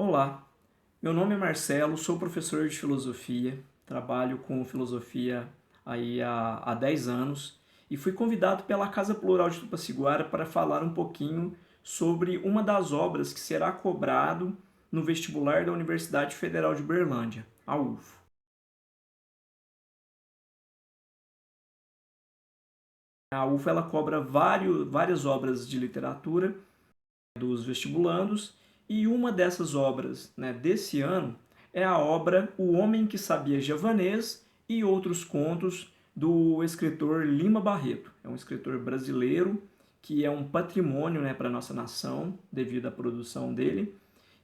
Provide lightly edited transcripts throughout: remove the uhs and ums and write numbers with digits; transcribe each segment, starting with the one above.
Olá, meu nome é Marcelo, sou professor de filosofia, trabalho com filosofia há 10 anos e fui convidado pela Casa Plural de Tupaciguara para falar um pouquinho sobre uma das obras que será cobrado no vestibular da Universidade Federal de Uberlândia, a UFO. A UFO ela cobra várias obras de literatura dos vestibulandos, e uma dessas obras, né, desse ano é a obra O Homem que Sabia Javanês e Outros Contos, do escritor Lima Barreto. É um escritor brasileiro que é um patrimônio, né, para a nossa nação, devido à produção dele,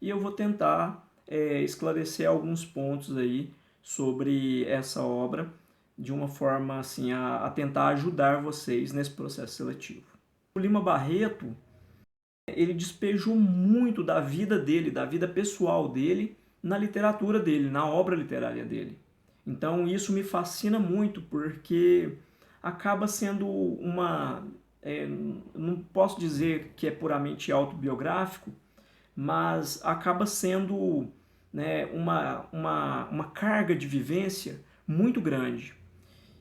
e eu vou tentar esclarecer alguns pontos aí sobre essa obra, de uma forma assim a tentar ajudar vocês nesse processo seletivo. O Lima Barreto ele despejou muito da vida dele, da vida pessoal dele, na literatura dele, na obra literária dele. Então isso me fascina muito, porque acaba sendo não posso dizer que é puramente autobiográfico, mas acaba sendo, né, uma carga de vivência muito grande.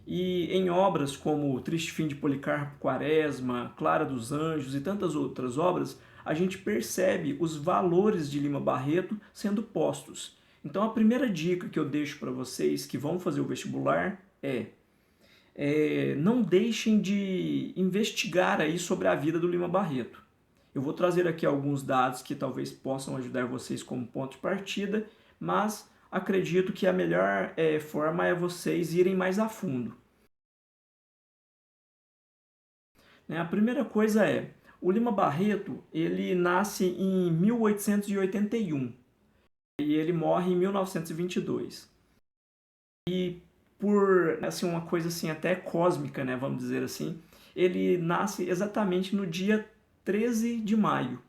E em obras como Triste Fim de Policarpo Quaresma, Clara dos Anjos e tantas outras obras, a gente percebe os valores de Lima Barreto sendo postos. Então a primeira dica que eu deixo para vocês que vão fazer o vestibular não deixem de investigar aí sobre a vida do Lima Barreto. Eu vou trazer aqui alguns dados que talvez possam ajudar vocês como ponto de partida, mas acredito que a melhor forma é vocês irem mais a fundo. A primeira coisa é, o Lima Barreto, ele nasce em 1881 e ele morre em 1922. E por assim, uma coisa assim até cósmica, né, vamos dizer assim, ele nasce exatamente no dia 13 de maio,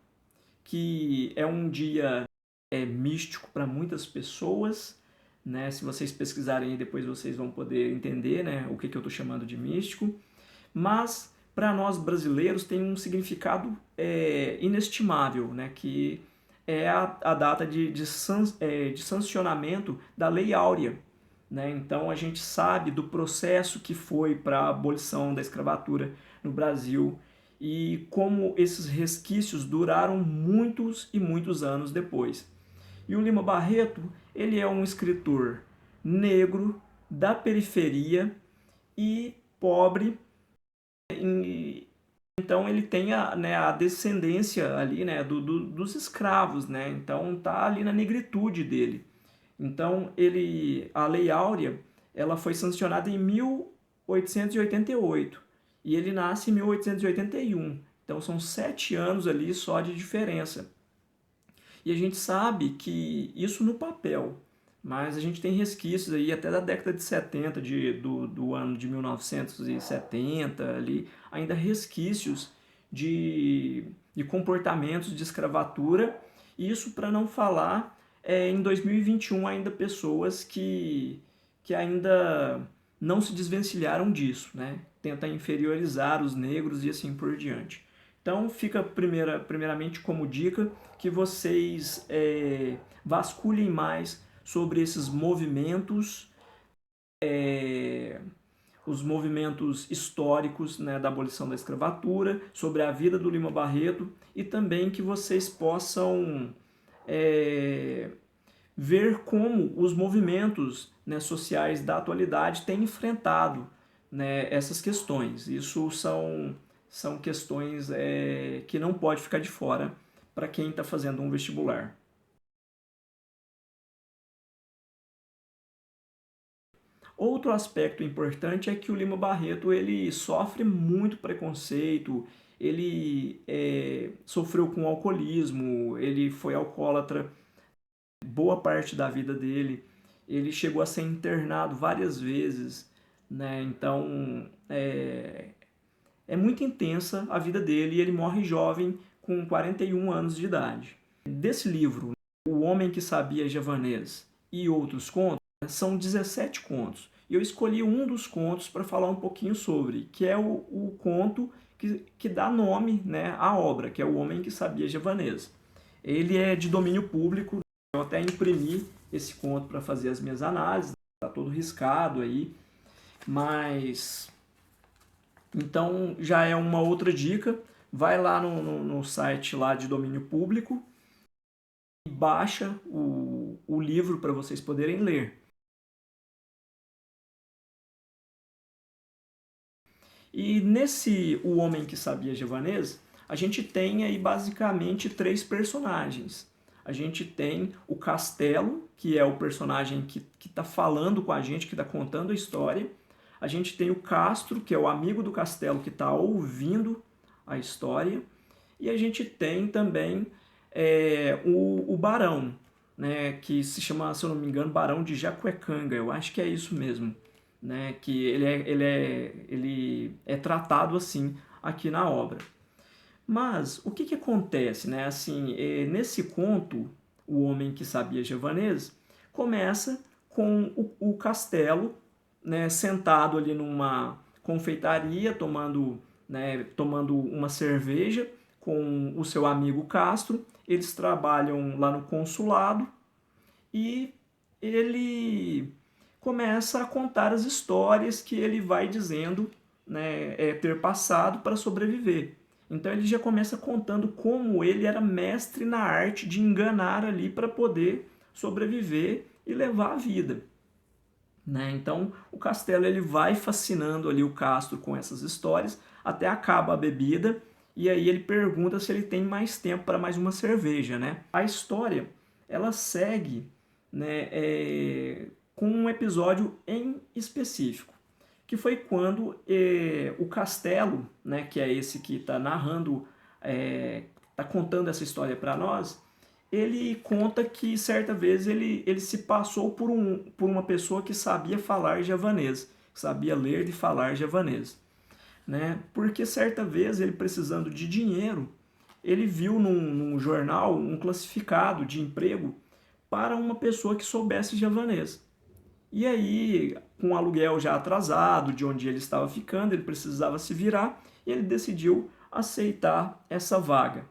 que é um dia místico para muitas pessoas, né? Se vocês pesquisarem aí, depois vocês vão poder entender, né, o que eu estou chamando de místico. Mas para nós brasileiros tem um significado inestimável, né, que é a data de sancionamento da Lei Áurea. Né? Então a gente sabe do processo que foi para a abolição da escravatura no Brasil e como esses resquícios duraram muitos e muitos anos depois. E o Lima Barreto, ele é um escritor negro, da periferia e pobre. Então ele tem a descendência ali, né, dos escravos, né? Então tá ali na negritude dele. Então a Lei Áurea, ela foi sancionada em 1888 e ele nasce em 1881. Então são 7 anos ali só de diferença. E a gente sabe que isso no papel, mas a gente tem resquícios aí até da década de 70, do ano de 1970, ali, ainda resquícios de comportamentos de escravatura, isso para não falar em 2021 ainda pessoas que ainda não se desvencilharam disso, né? Tenta inferiorizar os negros e assim por diante. Então fica primeiramente como dica que vocês vasculhem mais sobre esses movimentos, os movimentos históricos, né, da abolição da escravatura, sobre a vida do Lima Barreto e também que vocês possam ver como os movimentos, né, sociais da atualidade têm enfrentado, né, essas questões. Isso são questões que não pode ficar de fora para quem está fazendo um vestibular. Outro aspecto importante é que o Lima Barreto ele sofre muito preconceito, ele sofreu com alcoolismo, ele foi alcoólatra boa parte da vida dele, ele chegou a ser internado várias vezes, né? Então é muito intensa a vida dele e ele morre jovem com 41 anos de idade. Desse livro, O Homem que Sabia Javanês e Outros Contos, são 17 contos. E eu escolhi um dos contos para falar um pouquinho sobre, que é o conto que dá nome, né, à obra, que é O Homem que Sabia Javanês. Ele é de domínio público, Eu até imprimi esse conto para fazer as minhas análises, está todo riscado aí, mas então já é uma outra dica. Vai lá no site lá de domínio público e baixa o livro para vocês poderem ler. E nesse O Homem que Sabia Javanês, a gente tem aí basicamente 3 personagens. A gente tem o Castelo, que é o personagem que está falando com a gente, que está contando a história. A gente tem o Castro, que é o amigo do Castelo, que está ouvindo a história. E a gente tem também o Barão, né, que se chama, se eu não me engano, Barão de Jacuecanga. Eu acho que é isso mesmo. Né, que ele é tratado assim aqui na obra. Mas o que acontece? Né? Assim, nesse conto, O Homem que Sabia Javanês, começa com o Castelo, né, sentado ali numa confeitaria, tomando uma cerveja com o seu amigo Castro. Eles trabalham lá no consulado e ele começa a contar as histórias que ele vai dizendo, né, ter passado para sobreviver. Então ele já começa contando como ele era mestre na arte de enganar ali para poder sobreviver e levar a vida. Né? Então o Castelo ele vai fascinando ali o Castro com essas histórias até acaba a bebida e aí ele pergunta se ele tem mais tempo para mais uma cerveja. Né? A história ela segue, né, com um episódio em específico, que foi quando o Castelo, né, que é esse que está narrando, está contando essa história para nós, ele conta que certa vez ele se passou por uma pessoa que sabia falar javanês, que sabia ler e falar javanês. Né? Porque certa vez ele precisando de dinheiro, ele viu num jornal um classificado de emprego para uma pessoa que soubesse javanês. E aí, com o aluguel já atrasado, de onde ele estava ficando, ele precisava se virar e ele decidiu aceitar essa vaga.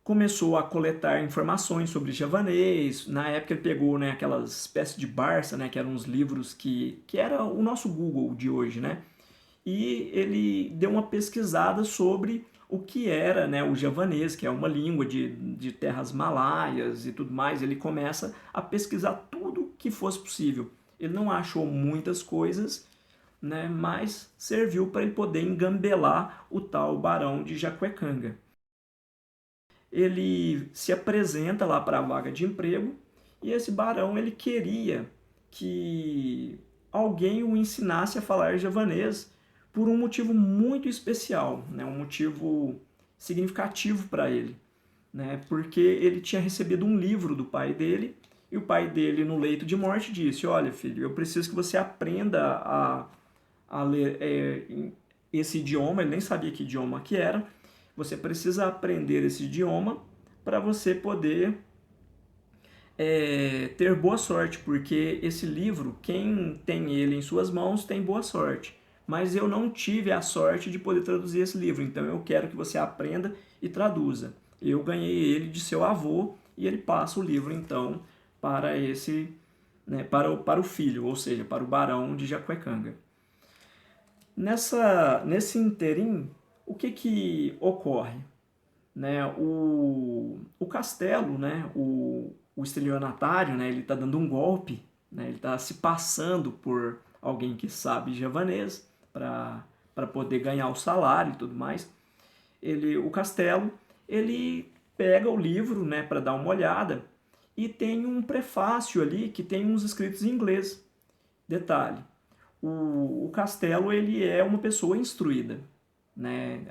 Começou a coletar informações sobre javanês. Na época ele pegou, né, aquelas espécies de Barça, né, que eram uns livros que era o nosso Google de hoje, né? E ele deu uma pesquisada sobre o que era, né, o javanês, que é uma língua de terras malaias e tudo mais. Ele começa a pesquisar tudo que fosse possível. Ele não achou muitas coisas, né, mas serviu para ele poder engambelar o tal Barão de Jacuecanga. Ele se apresenta lá para a vaga de emprego e esse barão ele queria que alguém o ensinasse a falar javanês por um motivo muito especial, né, um motivo significativo para ele, né, porque ele tinha recebido um livro do pai dele e o pai dele no leito de morte disse: olha filho, eu preciso que você aprenda a ler esse idioma. Ele nem sabia que idioma que era. Você precisa aprender esse idioma para você poder ter boa sorte, porque esse livro, quem tem ele em suas mãos tem boa sorte. Mas eu não tive a sorte de poder traduzir esse livro, então eu quero que você aprenda e traduza. Eu ganhei ele de seu avô e ele passa o livro então para esse, né, para o filho, ou seja, para o barão de Jacuecanga. Nesse interim, o que ocorre? Né, o Castelo, né, o estelionatário, né, ele está dando um golpe, né, ele está se passando por alguém que sabe javanês para poder ganhar o salário e tudo mais. O Castelo, ele pega o livro, né, para dar uma olhada e tem um prefácio ali que tem uns escritos em inglês. Detalhe, o Castelo ele é uma pessoa instruída. Né?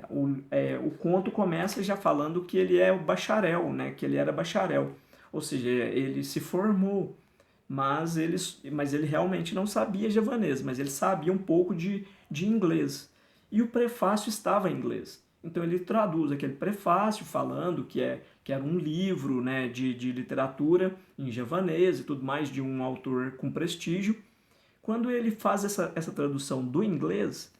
O conto começa já falando que ele é o bacharel, né? Que ele era bacharel, ou seja, ele se formou, mas ele realmente não sabia javanês, mas ele sabia um pouco de inglês. E o prefácio estava em inglês. Então ele traduz aquele prefácio falando que era um livro, né, de literatura em javanês e tudo mais, de um autor com prestígio. Quando ele faz essa tradução do inglês,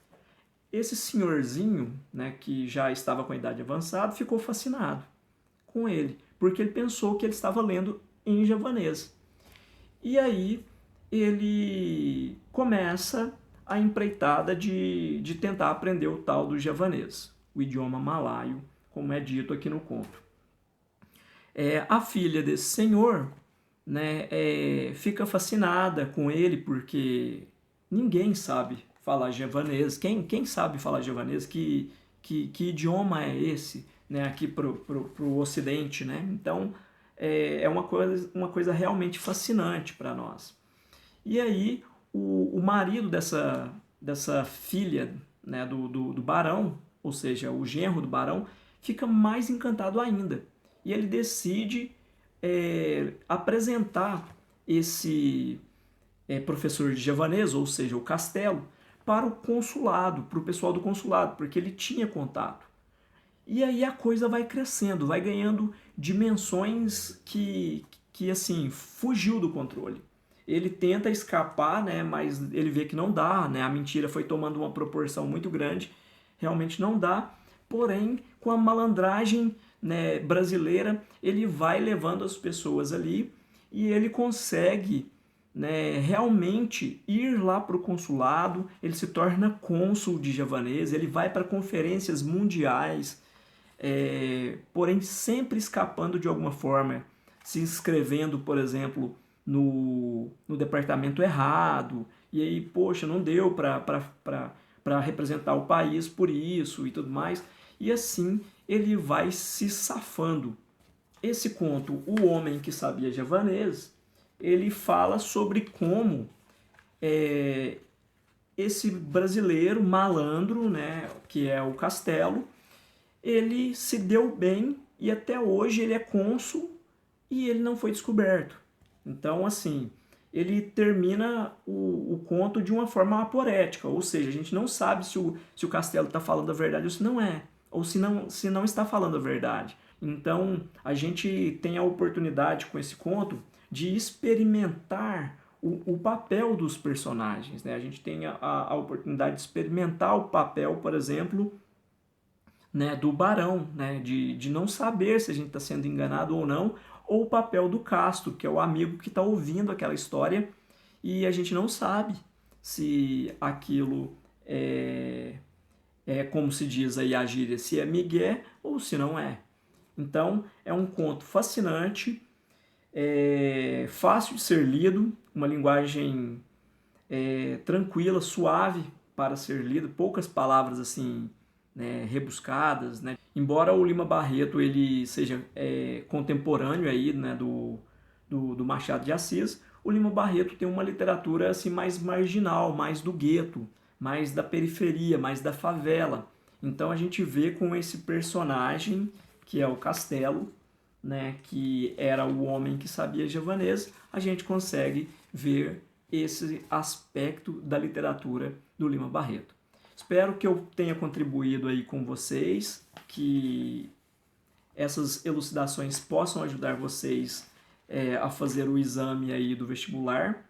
esse senhorzinho, né, que já estava com a idade avançada, ficou fascinado com ele, porque ele pensou que ele estava lendo em javanês. E aí ele começa a empreitada de tentar aprender o tal do javanês, o idioma malaio, como é dito aqui no conto. A filha desse senhor, né, fica fascinada com ele porque ninguém sabe falar javanês. Quem sabe falar javanês? Que idioma é esse, né, aqui pro Ocidente, né? Então é uma coisa realmente fascinante para nós. E aí o marido dessa filha, né, do barão, ou seja, o genro do barão, fica mais encantado ainda. E ele decide apresentar esse professor de javanês, ou seja, o Castelo, para o consulado, para o pessoal do consulado, porque ele tinha contato. E aí a coisa vai crescendo, vai ganhando dimensões que assim, fugiu do controle. Ele tenta escapar, né, mas ele vê que não dá, né, a mentira foi tomando uma proporção muito grande, realmente não dá. Porém, com a malandragem, né, brasileira, ele vai levando as pessoas ali e ele consegue, né, realmente ir lá para o consulado, ele se torna cônsul de javanês, ele vai para conferências mundiais, porém sempre escapando de alguma forma, se inscrevendo, por exemplo, no departamento errado, e aí, poxa, não deu para representar o país por isso e tudo mais, e assim ele vai se safando. Esse conto, O Homem que Sabia Javanês, ele fala sobre como esse brasileiro malandro, né, que é o Castelo, ele se deu bem e até hoje ele é cônsul e ele não foi descoberto. Então, assim, ele termina o conto de uma forma aporética, ou seja, a gente não sabe se o Castelo está falando a verdade ou se não é, ou se não está falando a verdade. Então, a gente tem a oportunidade com esse conto de experimentar o papel dos personagens, né? A gente tem a oportunidade de experimentar o papel, por exemplo, né, do barão, né, de não saber se a gente está sendo enganado ou não, ou o papel do Castro, que é o amigo que está ouvindo aquela história e a gente não sabe se aquilo como se diz aí a gíria, se é migué ou se não é. Então, é um conto fascinante, fácil de ser lido, uma linguagem tranquila, suave para ser lido, poucas palavras assim, né, rebuscadas, né? Embora o Lima Barreto ele seja contemporâneo aí, né, do Machado de Assis, o Lima Barreto tem uma literatura assim mais marginal, mais do gueto, mais da periferia, mais da favela. Então a gente vê com esse personagem que é o Castelo, né, que era o homem que sabia javanês, a gente consegue ver esse aspecto da literatura do Lima Barreto. Espero que eu tenha contribuído aí com vocês, que essas elucidações possam ajudar vocês a fazer o exame aí do vestibular.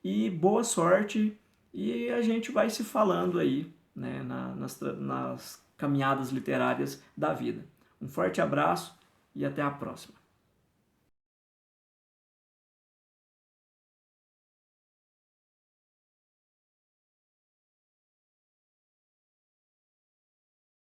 E boa sorte, e a gente vai se falando aí, né, nas caminhadas literárias da vida. Um forte abraço e até a próxima.